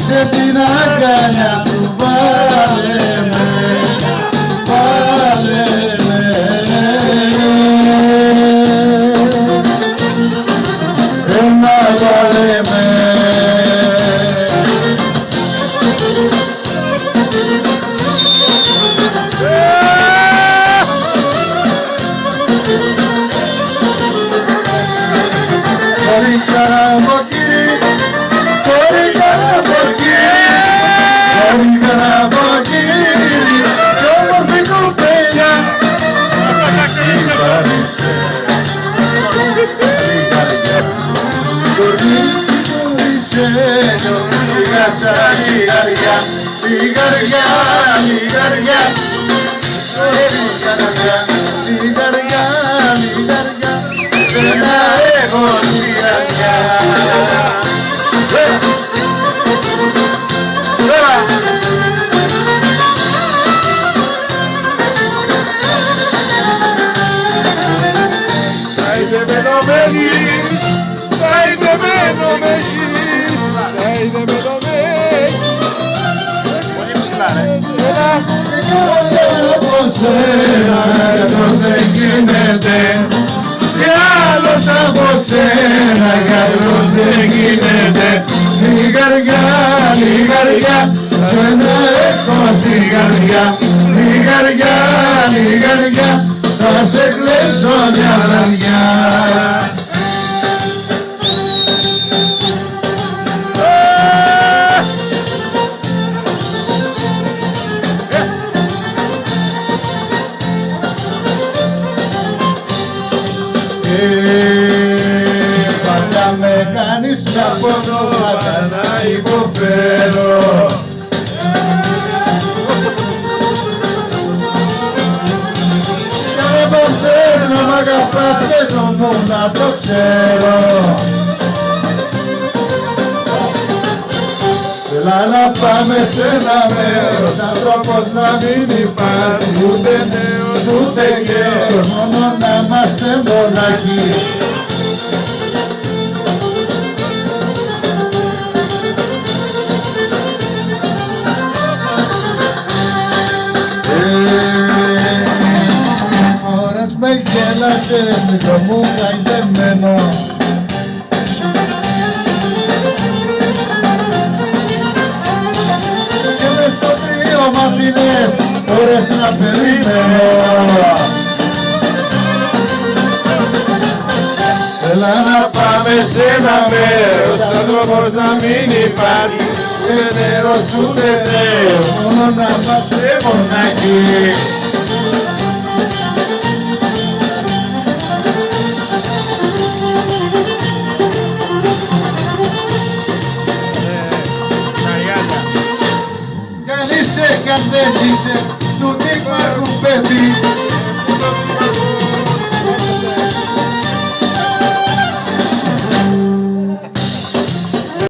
σε την αγκαλιά σου βάλε με, βάλε με. Ένα βάλε με. Δεν γίνεται κι άλλος από σένα, κι άλλος δεν γίνεται. Λιγαριά, λιγαριά, σένα έχω στην καρδιά. Λιγαριά, λιγαριά, θα σε κλαίσω μια βραδιά. Πάντα με κάνεις να πονώ, πάντα να υποφέρω. Κι αν απόψες να μ' αγαπάς, θέλω μου να το ξέρω. Έλα να πάμε σε ένα μέρος, άνθρωπος να μην υπάρχει, ούτε νέος ούτε γέρος, μόνο να είμαστε μοναχοί. Ώρες με γέλασες, μικρό μου καηδεμένο. Μ' αφήνες ώρες να περιμένω. Έλα να πάμε σε ένα μέρος, άνθρωπος να μην υπάρχει, ούτε νερός ούτε τρέος, μόνο να είμαστε μοναχοί. Κι αν δεν είσαι, του δείχνω παιδί.